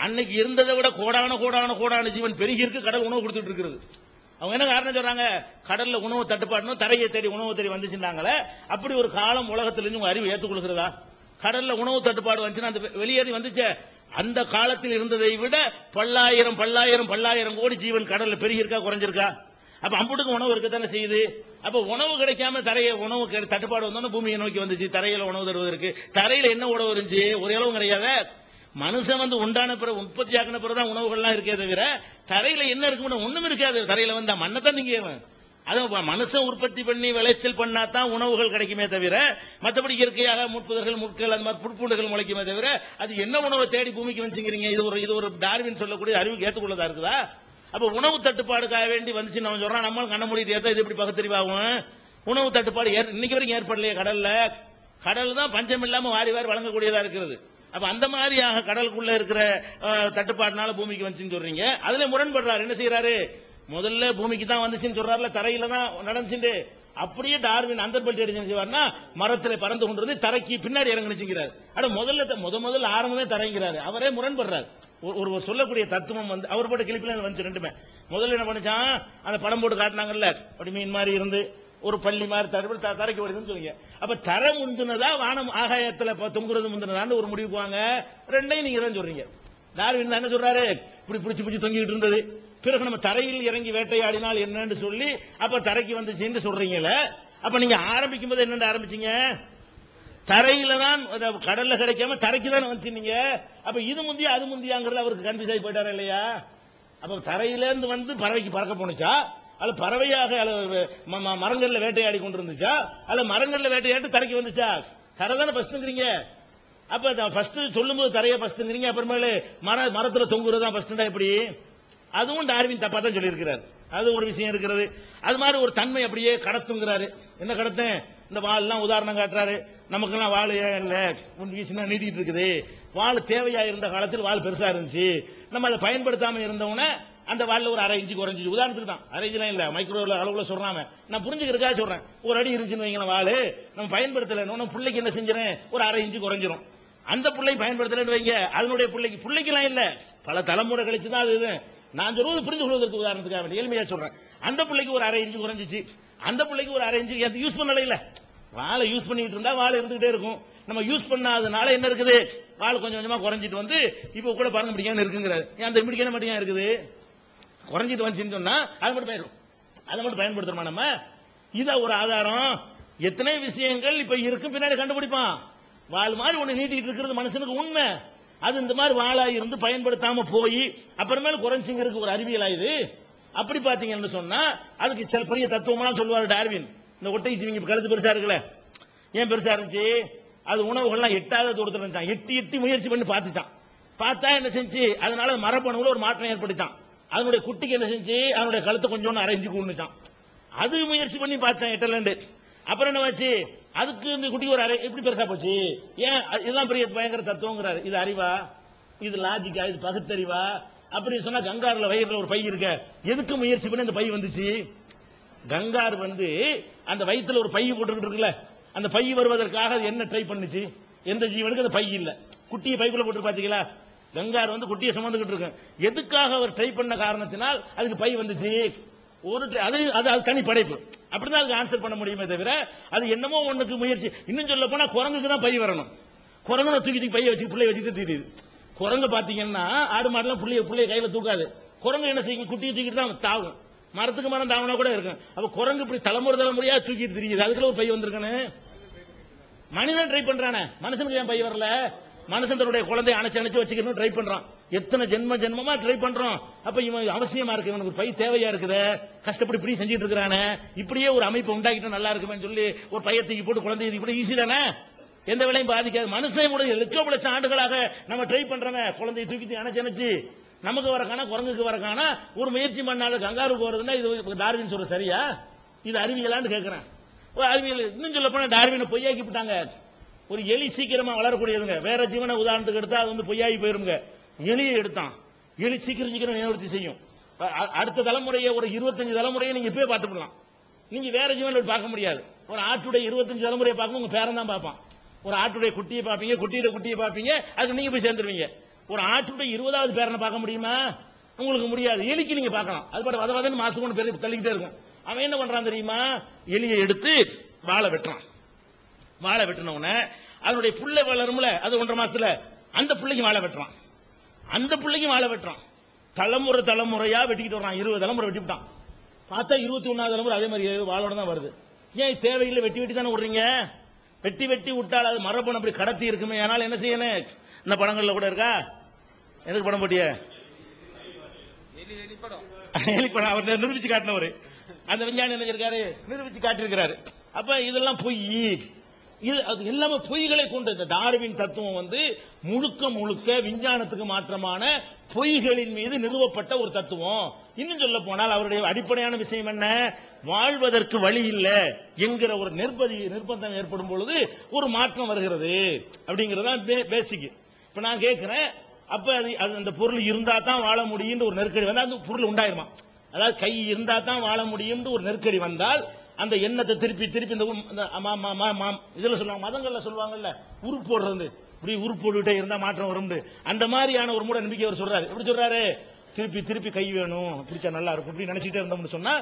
அன்னைக்கு இருந்ததை விட கோடான கோடான கோடான ஜீவன் பெருகி இருக்கு, கடல் உணவு கொடுத்துட்டு இருக்கிறது. அவங்க என்ன காரணம் சொல்றாங்க? கடல்ல உணவு தட்டுப்பாடு, தரையை தேடி உணவு தேடி வந்துச்சுட்டாங்களே. அப்படி ஒரு காலம் உலகத்திலிருந்து உங்க அறிவு ஏற்றுக்கொள்கிறதா? கடல்ல உணவு தட்டுப்பாடு வந்துச்சுன்னா அந்த வெளியேறி வந்துச்சே, அந்த காலத்தில் இருந்ததை விட பல்லாயிரம் பல்லாயிரம் பல்லாயிரம் கோடி ஜீவன் கடல்ல பெருகி இருக்கா குறைஞ்சிருக்கா? அப்ப அம்புட்டுக்கு உணவு இருக்கத்தானே செய்யுது. அப்ப உணவு கிடைக்காம தரையை உணவு தட்டுப்பாடு வந்தோன்னு பூமியை நோக்கி வந்துச்சு தரையில உணவு தருவதற்கு. தரையில என்ன உணவு இருந்துச்சு? ஒரு அளவும் கிடையாது. மனுஷன் வந்து உண்டான பிறகு உற்பத்தி ஆக்கின பிறகுதான் உணவுகள்லாம் இருக்கே தவிர தரையில என்ன இருக்கு ஒண்ணும் இருக்காது. தரையில வந்தா மண்ணை தான் திங்க. அது மனுஷன் உற்பத்தி பண்ணி விளைச்சல் பண்ணா தான் உணவுகள் கிடைக்குமே தவிர மற்றபடி இயற்கையாக முட்புதர்கள் முட்கள் அந்த மாதிரி புட்பூண்டுகள் முளைக்குமே தவிர அது என்ன உணவை தேடி பூமிக்கு வந்துச்சுங்கிறீங்க? இது ஒரு டார்வின் சொல்லக்கூடிய அறிவுக்கு ஏற்றுக்கொள்ளதா இருக்குதா? அப்ப உணவு தட்டுப்பாடுக்காக வேண்டி வந்துச்சுன்னு அவன் சொல்றான். நம்மளும் கண்ண மூடிட்டு ஏத்தா இது எப்படி பகுத்தறிவாகும்? உணவு தட்டுப்பாடு இன்னைக்கு வரைக்கும் ஏற்படலையே கடல்ல. கடல் தான் பஞ்சம் இல்லாம வாரி வாரி வழங்கக்கூடியதா இருக்கிறது. அப்ப அந்த மாதிரியாக கடலுக்குள்ள இருக்கிற தட்டுப்பாடுனால பூமிக்கு வந்துச்சுன்னு சொல்றீங்க. அதுல முரண்படுறாரு. என்ன செய்யறாரு? முதல்ல பூமிக்கு தான் வந்துச்சுன்னு சொல்றாருல, தரையில தான் நடந்துச்சு. அப்படியே டார்வின் அந்த பெல்ட் அடிச்சு செய்வார்னா மரத்துல பறந்து கொண்டு தரைக்கு பின்னாடி இறங்குச்சுங்கிறார். ஆனா முதல்ல ஆரம்பமே தரைங்கிறாரு. அவரே முரண்படுறாரு. ஒரு சொல்லக்கூடிய தத்துவம் வந்து அவர் போட்ட கிளிப்பில வந்துச்சு ரெண்டுமே. முதல்ல என்ன பண்ணிச்சான்? அந்த படம் போட்டு காட்டினாங்கல்ல, அப்படி மீன் மாதிரி இருந்து ஒரு பள்ளி மாதிரி தரைக்கு வருதுன்னு சொல்லுங்க. அப்ப தரை முந்தினதா வானம் ஆகாயத்துல தொங்குறது முந்தினதான்னு ஒரு முடிவுக்கு வாங்க. ரெண்டையும் நீங்க தான் சொல்றீங்க. டார்வின் தான் என்ன சொல்றாரு? இப்படி பிடிச்சு பிடிச்சு தொங்கிட்டு இருந்தது. பிறகு நம்ம தரையில் இறங்கி வேட்டையாடினால் என்னன்னு சொல்லி அப்ப தரைக்கு வந்துச்சுன்னு சொல்றீங்கல்ல. அப்ப நீங்க ஆரம்பிக்கும் போது என்ன ஆரம்பிச்சீங்க? தரையில தான், கடல்ல கிடைக்காம தரைக்கு தான் வந்துச்சு நீங்க. அப்ப இது முந்தியா அது முந்தியாங்கிறது அவருக்கு கன்ஃபியூஸ் ஆகி போயிட்டாரா இல்லையா? அப்ப தரையில இருந்து வந்து பறவைக்கு பறக்க போனுச்சா, அல்ல பறவையாக மரங்கள்ல வேட்டையாடி கொண்டு இருந்துச்சா, அல்ல மரங்கள்ல வேட்டையாடி தரைக்கு வந்துச்சா? தரை தானே ஃபர்ஸ்ட்ங்கிறீங்க. அப்ப ஃபர்ஸ்ட் சொல்லும் போது தரைய ஃபர்ஸ்ட்ங்கிறீங்க, அப்புறமேல மரத்துல தொங்குறதா ஃபர்ஸ்ட். எப்படி? அதுவும் டார்வின் தப்பா தான் சொல்லி இருக்கிறார். அது ஒரு விஷயம் இருக்கிறது. அது மாதிரி ஒரு தன்மை அப்படியே கடத்துங்கிறாரு. என்ன கடத்தும்? இந்த வாள் எல்லாம் உதாரணம் காட்டுறாரு. நமக்கெல்லாம் வாள் இல்ல, வீசினா நீட்டிட்டு இருக்குது. வாள் தேவையா இருந்த காலத்தில் வாள் பெருசா இருந்துச்சு. நம்ம அதை பயன்படுத்தாம இருந்தவன அந்த வாள்ல ஒரு 1/2 இன்ச்சு குறைஞ்சிச்சு. உதாரணத்துக்கு தான், 1/2 இன்ச்சுலாம் இல்ல, மைக்ரோ அளவுல சொல்றாம நான் புரிஞ்சுக்கிறதுக்காக சொல்றேன். ஒரு அடி இருந்துச்சுன்னு வைங்களேன் வாள், நம்ம பயன்படுத்தல, பிள்ளைக்கு என்ன செஞ்சிடறேன்? ஒரு 1/2 இன்ச்சு குறைஞ்சிரும். அந்த பிள்ளை பயன்படுத்தலன்னு வைங்க, அதனுடைய பிள்ளைக்கெல்லாம் இல்ல, பல தலைமுறை கழிச்சு தான் அது. நான் சொல்றது புரிந்து கொள்வதற்கு உதாரணத்துக்காக எளிமையா சொல்றேன். அந்த பிள்ளைக்கு ஒரு 1/2 இன்ச்சு குறைஞ்சிச்சு, அந்த பிள்ளைக்கு ஒரு 1/2 இன்ச்சு யூஸ் பண்ணல. இல்ல, வாழை யூஸ் பண்ணிட்டு இருந்தா வாழை இருந்துகிட்டே இருக்கும். நம்ம யூஸ் பண்ணாதனால என்ன இருக்குது? வாழை கொஞ்சம் கொஞ்சமா குறைஞ்சிட்டு வந்து இப்ப கூட பாருங்க பிடிக்காம இருக்குங்கிறாரு. அந்த பிடிக்காம மட்டும் இருக்குது, குறைஞ்சிட்டு வந்துச்சுன்னு சொன்னா அதை மட்டும் பயன்படுத்துறோமா நம்ம? இத ஒரு ஆதாரம். எத்தனை விஷயங்கள் இப்ப இருக்கும் பின்னாடி கண்டுபிடிப்பான். வாள் மாதிரி ஒண்ணு நீட்டிட்டு இருக்கிறது மனுஷனுக்கு உண்மை. அது இந்த மாதிரி வாளா இருந்து பயன்படுத்தாம போய் அப்புறமேல குறைஞ்சிங்கிறதுக்கு ஒரு அறிவியல் ஆயுது. அப்படி பாத்தீங்கன்னு சொன்னா அதுக்கு சில பெரிய தத்துவமெல்லாம் சொல்லுவாரு டார்வின். இந்த ஒட்டை ஜீவிங்க கழுத்து பெருசா இருக்குல்ல, ஏன் பெருசா இருந்துச்சு? அது உணவுகள்லாம் எட்டாத தூரத்தில் இருந்துச்சான். எட்டி முயற்சி பண்ணி பார்த்துச்சான். பார்த்தா என்ன செஞ்சு, அதனால மரபணுல ஒரு மாற்றம் ஏற்பட்டுச்சான். அதனுடைய குட்டிக்கு என்ன செஞ்சு, அதனுடைய கழுத்தை கொஞ்சம் அரைஞ்சு கூண்டுச்சான். அது முயற்சி பண்ணி பார்த்தான் எட்டலண்டு. அப்புறம் என்ன வச்சு, அதுக்கு இந்த குட்டி ஒரு எப்படி பெருசா போச்சு? ஏன்? இதெல்லாம் பெரிய பயங்கர தத்துவங்கிறாரு. இது அறிவா? இது லாஜிக்கா? இது பகுத்தறிவா? அப்படின்னு சொன்னா கங்காருல வயிறுல ஒரு பை இருக்க, எதுக்கு முயற்சி பண்ணி அந்த பை வந்துச்சு? கங்கார் வந்து அந்த வயிற்றுல ஒரு பை போட்டுக்கிட்டு இருக்குல்ல, அந்த பை வருவதற்காக அது என்ன ட்ரை பண்ணுச்சு? எந்த ஜீவனுக்கு அந்த பை இல்ல, குட்டியை பைக்குள்ள போட்டு பாத்தீங்களா? கங்கார் வந்து குட்டியை சுமந்துகிட்டு இருக்கு. எதுக்காக அவர் ட்ரை பண்ண காரணத்தினால் அதுக்கு பை வந்துச்சு? ஒரு அது தனி படைப்பு. அப்படிதான் அதுக்கு ஆன்சர் பண்ண முடியுமே தவிர அது என்னமோ ஒண்ணுக்கு முயற்சி. இன்னும் சொல்ல போனா குரங்குக்கு தான் பை வரணும். குரங்கு தூக்கி பைய வச்சு பிள்ளைய வச்சுட்டு தெரியுது. குரங்கு பாத்தீங்கன்னா ஆடு மாடுலாம் பிள்ளைய கையில தூக்காது. குரங்கு என்ன செய்யும்? குட்டியை தூக்கிட்டு தான் தாவும். மரத்துக்கு மரம் தாவனா கூட இருக்கும். அப்ப குரங்கு இப்படி தலைமுறையா தூக்கிட்டு தெரியுது. அதுக்குள்ள ஒரு பை வந்திருக்கானு. மனிதன் ட்ரை பண்றானே, மனுஷனுக்கு ஏன் பை வரல? மனுஷன் தன்னுடைய குழந்தைய அணைச்சு வச்சுக்கணும் ட்ரை பண்றான். எத்தனை ஜென்மமா ட்ரை பண்றோம். அப்ப இவன் அவசியமா இருக்கு, இவனுக்கு ஒரு பை தேவையா இருக்குது, கஷ்டப்பட்டு இப்படி செஞ்சுட்டு இருக்கிறானே, இப்படியே ஒரு அமைப்பு உண்டாக்கிட்டு நல்லா இருக்குமே சொல்லி ஒரு பையத்துக்கு போட்டு குழந்தை இப்படி ஈஸி தானே, எந்த வேலையும் பாதிக்காது. மனுஷனுடைய லட்சம் ஆண்டுகளாக நம்ம ட்ரை பண்றோமே, குழந்தையை தூக்கி அணைச்சு நமக்கு வரக்கானா குரங்குக்கு வரக்கானா ஒரு முயற்சி பண்ணாத கங்காருக்கு வருதுன்னா இது டார்வின் சொல்ற சரியா? இது அறிவியலான்னு கேட்கிறேன். அறிவியல் இன்னும் சொல்ல போனா டார்வினை பொய்யாக்கி விட்டாங்க. ஒரு எலி சீக்கிரமா வளரக்கூடியதுங்க. வேற ஜீவனை உதாரணத்துக்கு எடுத்தா அது வந்து பொய்யாகி போயிருங்க. எலியை எடுத்தான், எலி சீக்கிரம் நிவர்த்தி செய்யும். அடுத்த தலைமுறையை ஒரு 25 தலைமுறையை நீங்க இப்பவே பார்த்துக்கலாம். நீங்க வேற ஜீவனை பார்க்க முடியாது. ஒரு ஆட்டுடைய 25 தலைமுறையை பார்க்கும் உங்க பேரன் தான் பார்ப்பான். ஒரு ஆட்டுடைய குட்டியை பார்ப்பீங்க, குட்டியை பார்ப்பீங்க, அதுக்கு நீங்க போய் சேர்ந்துருவீங்க. ஒரு ஆட்டுடைய 20வது பேரனை பார்க்க முடியுமா? உங்களுக்கு முடியாது. எலிக்கு நீங்க பார்க்கலாம். அது பாட்டு வதவதன்னு மாசம் கொண்டு பேர் தள்ளிக்கிட்டே இருக்கும். அவன் என்ன பண்றான் தெரியுமா? எலியை எடுத்து வாழை வெட்டுறான். வாழை வெட்டின உடனே அதனுடைய புள்ளை வளரும்ல, அது 1.5 மாசத்துல அந்த பிள்ளைக்கு வாழை வெட்டுறான். அந்த பிள்ளைக்கு வாழை வெட்டுறான். தலைமுறையா வெட்டிக்கிட்டு வரான். 20 தலைமுறை வெட்டிவிட்டான். பார்த்தா 21வது தலைமுறை அதே மாதிரி வாழோட தான் வருது. ஏன் தேவையில்லை? வெட்டி வெட்டி தானே விடுறீங்க. வெட்டி வெட்டி விட்டால் அது மரபணு அப்படி கடத்தி இருக்குமே. அதனால என்ன செய்யணும்? இந்த படங்கள்ல கூட இருக்கா? எதுக்கு படம் போட்டிய? எலி படம். அவர் நிரூபிச்சு காட்டினவர். அந்த விஞ்ஞானி என்ன இருக்காரு? நிரூபிச்சு காட்டியிருக்கிறாரு. அப்ப இதெல்லாம் பொய். இது அது எல்லாமே பொய்களை கொண்டு. இந்த டார்வின் தத்துவம் வந்து முழுக்க விஞ்ஞானத்துக்கு மாற்றமான பொய்களின் மீது நிறுவப்பட்ட ஒரு தத்துவம். இன்னும் சொல்ல போனால் அவருடைய அடிப்படையான விஷயம் என்ன? வாழ்வதற்கு வழி இல்லை என்கிற ஒரு நிர்பந்தம் ஏற்படும் பொழுது ஒரு மாற்றம் வருகிறது அப்படிங்கறதான் பேசிக். இப்ப நான் கேட்கிறேன், அப்ப அந்த பொருள் இருந்தா தான் வாழ முடியும் ஒரு நெருக்கடி வந்தா அந்த பொருள் உண்டாயிருமா? அதாவது கை இருந்தா தான் வாழ முடியும் ஒரு நெருக்கடி வந்தால் அந்த எண்ணத்தை திருப்பி இந்த இதுல சொல்லுவாங்க, மதங்கள்ல சொல்லுவாங்கல்ல, உருப்பு போடுறது. இப்படி உருப்பு போட்டுட்டே இருந்தா மாற்றம் வரும். அந்த மாதிரியான ஒரு மூட நம்பிக்கை அவர் சொல்றாரு. எப்படி சொல்றாரு? திருப்பி கை வேணும், பிடிச்சா நல்லா இருக்கும் இப்படி நினைச்சிட்டே இருந்தோம்னு சொன்னா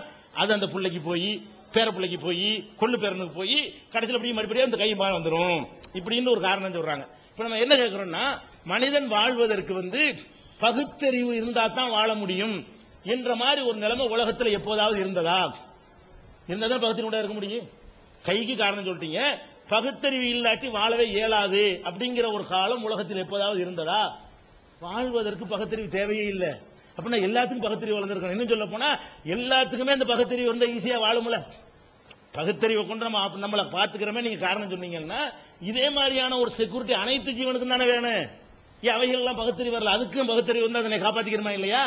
அது அந்த பிள்ளைக்கு போய், பேர பிள்ளைக்கு போய், கொள்ளு பேரனுக்கு போய், கடைசியில் அப்படியே மறுபடியும் அந்த கை வந்துடும். இப்படின்னு ஒரு காரணம் சொல்றாங்க. இப்ப நம்ம என்ன கேட்கிறோம்னா, மனிதன் வாழ்வதற்கு வந்து பகுத்தறிவு இருந்தா தான் வாழ முடியும் என்ற மாதிரி ஒரு நிலைமை உலகத்தில் எப்போதாவது இருந்ததா? இருந்தாதான் பகுத்தறிவு இருக்க முடியும். கைக்கு காரணம் சொல்லிட்டீங்க. பகுத்தறிவு இல்லாட்டி வாழவே இயலாது அப்படிங்கிற ஒரு காலம் உலகத்தில் எப்போதாவது இருந்ததா? வாழ்வதற்கு பகுத்தறிவு தேவையே இல்லை. அப்படின்னா எல்லாத்துக்கும் பகுத்தறிவு வளர்ந்துருக்கணும். இன்னும் சொல்ல போனா எல்லாத்துக்குமே அந்த பகுத்தறிவு வந்து ஈஸியா வாழும்ல. பகுத்தறிவை கொண்டு நம்மளை பாத்துக்கிறோமே நீங்க காரணம் சொன்னீங்கன்னா, இதே மாதிரியான ஒரு செக்யூரிட்டி அனைத்து ஜீவனுக்கும் தானே வேணும். அவைகள் எல்லாம் பகுத்தறிவு வரல, அதுக்கும் பகுத்தறிவு வந்து அதனை காப்பாத்திக்கிறோமா இல்லையா?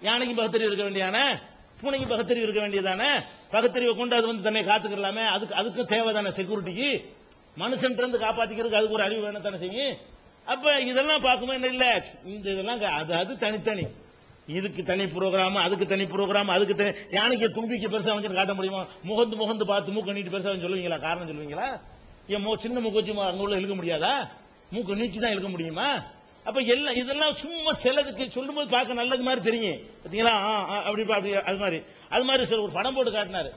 யானைக்கும் பகுத்தறிவு இருக்க வேண்டியதானே, பூனைக்கும் பகுத்தறிவு இருக்க வேண்டியதானே. பகுத்தறிவை கொண்டு அது வந்து தன்னை காத்துக்கலாமே, அதுக்கு தேவைதானே செக்யூரிட்டிக்கு. மனுஷன் இருந்து காப்பாத்திக்கிறதுக்கு அதுக்கு ஒரு அறிவு வேணும் தானே செய்யும். அப்ப இதெல்லாம் பார்க்கும்போது என்ன இல்ல, இந்த இதெல்லாம் அது தனித்தனி. இதுக்கு தனி புரோகிராம், அதுக்கு தனி புரோகிராம், அதுக்கு யானைக்கு தும்பிக்கு பெருசா வந்து காட்ட முடியுமா? முகந்து பார்த்து மூக்கு நீட்டு பெருசா சொல்லுவீங்களா? காரணம் சொல்லுவீங்களா? ஏன் சின்ன மூக்கு வச்சு அங்க உள்ள இழுக்க முடியாதா? மூக்கு நீட்டி தான் இழுக்க முடியுமா? அப்ப எல்லாம் இதெல்லாம் சும்மா சிலதுக்கு சொல்லும்போது பார்க்க நல்லது மாதிரி தெரியும். பாத்தீங்களா? அப்படி அது மாதிரி சார் ஒரு படம் போட்டு காட்டினாரு.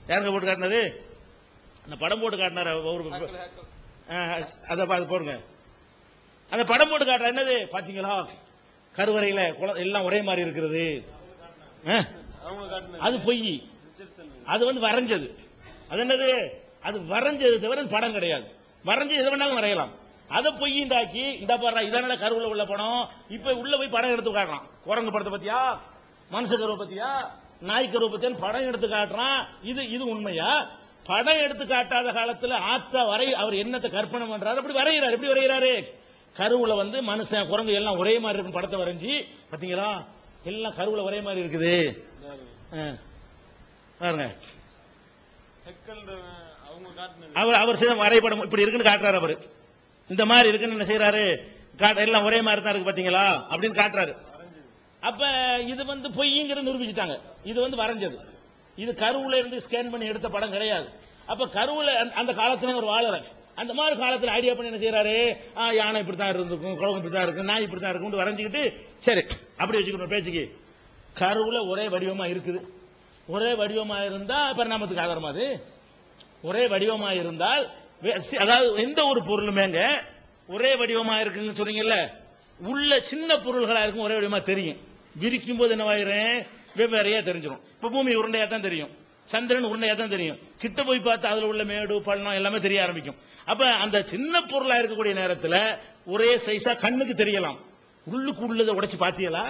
யாருங்க போட்டு காட்டினாரு? அந்த படம் போட்டு காட்டினாரு. அதை பார்த்து போடுங்க. அந்த படம் போட்டு காட்டுற என்னது பாத்தீங்களா? கருவறையில எல்லாம் ஒரே மாதிரி இருக்கிறது. அது பொய். அது வந்து வரைஞ்சது. அது என்னது? அது வரைஞ்சது தவிர படம் கிடையாது. வரைஞ்சு எது வேணாலும் வரையலாம். அதை பொய்யின்றாக்கி இந்த பாரு இதனால கருவுல உள்ள படம் இப்ப உள்ள போய் படம் எடுத்து காட்டுறான். குரங்கு படத்தை பத்தியா, மனுஷ கருவை பத்தியா, நாய் கருவை பத்தியா படம் எடுத்து காட்டுறான். இது உண்மையா? படம் எடுத்து காட்டாத காலத்துல ஆற்றா அவர் என்னத்தை கற்பனை பண்றாரு அப்படி வரைகிறாரு. எப்படி வரைகிறாரு? கருவுல வந்து மனுஷன் குரங்கு எல்லாம் ஒரே மாதிரி இருக்கும் படத்தை வரைஞ்சி, பாத்தீங்களா? எல்லாம் கருவுல ஒரே மாதிரி இருக்குது பாருங்க. அவர் செய்த வரைபடம் இப்படி இருக்குன்னு காட்டுறாரு. அவரு இந்த மாதிரி இருக்குன்னு என்ன செய்யறாரு? எல்லாம் ஒரே மாதிரி தான் இருக்கு பாத்தீங்களா அப்படின்னு காட்டுறாரு. அப்ப இது வந்து பொய்ங்கிற நிரூபிச்சுட்டாங்க. இது வந்து வரைஞ்சது. இது கருவுல இருந்து ஸ்கேன் பண்ணி எடுத்த படம் கிடையாது. அப்ப கருவுல அந்த காலத்துல ஒரு வாழற அந்த மாதிரி காலத்தில் ஐடியா பண்ணி என்ன செய்யறாரு? யானை இப்படித்தான் இருந்திருக்கும், குழம்பு இப்படித்தான் இருக்கும், நாய் இப்படித்தான் இருக்கும் வரைஞ்சுக்கிட்டு சரி அப்படி வச்சுக்கணும் பேச்சுக்கு. கருவுல ஒரே வடிவமா இருக்குது. ஒரே வடிவமா இருந்தா பரிணாமத்துக்கு ஆதாரமா? அது ஒரே வடிவமா இருந்தால், அதாவது எந்த ஒரு பொருளுமேங்க ஒரே வடிவமா இருக்குன்னு சொன்னீங்கல்ல, உள்ள சின்ன பொருள்களா இருக்கும் ஒரே வடிவமா தெரியும். விரிக்கும் போது என்னவாயிரும்? வெவ்வேறையா தெரிஞ்சிடும். இப்ப பூமி உருண்டையா தான் தெரியும், சந்திரன் உருண்டையா தான் தெரியும். கிட்ட போய் பார்த்து அதுல உள்ள மேடு பள்ளம் எல்லாமே தெரிய ஆரம்பிக்கும். அப்ப அந்த சின்ன பொருளா இருக்கக்கூடிய நேரத்தில் ஒரே சைஸா கண்ணுக்கு தெரியலாம். உள்ளுக்கு உள்ளதை உடைச்சு பாத்தீங்களா?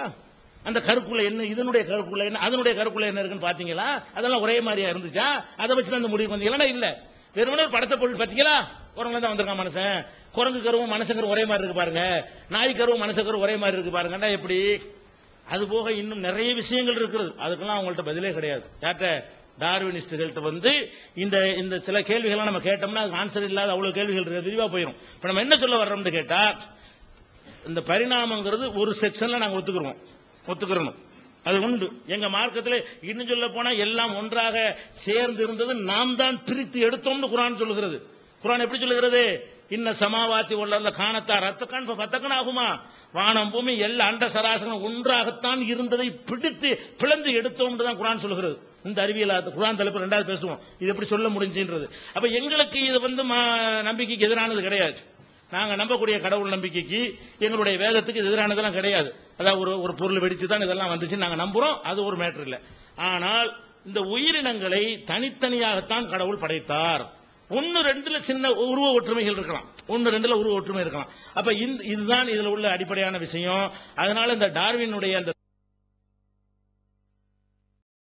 அந்த கருக்குள்ள என்ன, இதனுடைய கருக்குள்ள என்ன, அதனுடைய கருக்குள்ள என்ன இருக்குன்னு பாத்தீங்களா? அதெல்லாம் ஒரே மாதிரியா இருந்துச்சா? அதை வச்சு அந்த முடிவு வந்தீங்களா? இல்ல, வெறுமனே ஒரு படத்தை பொருள் பாத்தீங்களா? குரங்குல தான் வந்திருக்கான் மனுஷன். குரங்கு கருவும் மனுஷன் கருவும் ஒரே மாதிரி இருக்கு பாருங்க, நாய் கருவும் மனுஷ கருவும் ஒரே மாதிரி இருக்கு பாருங்க. எப்படி? அது போக இன்னும் நிறைய விஷயங்கள் இருக்குது. அதுக்கெல்லாம் அவங்கள்ட்ட பதிலே கிடையாது. யார்கிட்ட? டார்வினிஸ்டுகள்கிட்ட வந்து இந்த சில கேள்விகள் நம்ம கேட்டோம்னா அதுக்கு ஆன்சர் இல்லாத அவ்வளவு கேள்விகள் விரிவா போயிடும். இப்ப நம்ம என்ன சொல்ல வர்றோம்னு கேட்டா, இந்த பரிணாமங்கிறது ஒரு செக்ஷன்ல நாங்க ஒத்துக்கிறோம். அது உண்டு எங்க மார்க்கத்தில். இன்னும் சொல்ல போனா எல்லாம் ஒன்றாக சேர்ந்து இருந்தது, நாம் தான் பிரித்து எடுத்தோம்னு குர்ஆன் சொல்லுகிறது. குர்ஆன் எப்படி சொல்லுகிறது? இன்ன சமாவாத்தி உள்ள காணத்தா ரத்தக்கான் பத்தக்கன் ஆகுமா, வானம் பூமி எல்லா அண்ட சராசரம் ஒன்றாகத்தான் இருந்ததை பிடித்து பிளந்து எடுத்தோம் தான் குர்ஆன் சொல்கிறது. இந்த அறிவியல் குர்ஆன் தலைப்பு 2வது பேசுவோம், இது எப்படி சொல்ல முடிஞ்சுன்றது. அப்ப எங்களுக்கு இது நம்பிக்கைக்கு எதிரானது கிடையாது. நாங்க நம்பக்கூடிய கடவுள் நம்பிக்கைக்கு எங்களுடைய வேதத்துக்கு எதிரானதெல்லாம் கிடையாது. அதாவது ஒரு பொருள் வெடிச்சு தான் இதெல்லாம் வந்துச்சு நாங்க நம்புறோம், அது ஒரு மேட்டர் இல்லை. ஆனால் இந்த உயிரினங்களை தனித்தனியாகத்தான் கடவுள் படைத்தார். 1-2 சின்ன உருவ ஒற்றுமைகள் இருக்கலாம், 1-2 உருவ ஒற்றுமை இருக்கலாம். அப்ப இதுதான் இதுல உள்ள அடிப்படையான விஷயம். அதனால இந்த டார்வினுடைய அந்த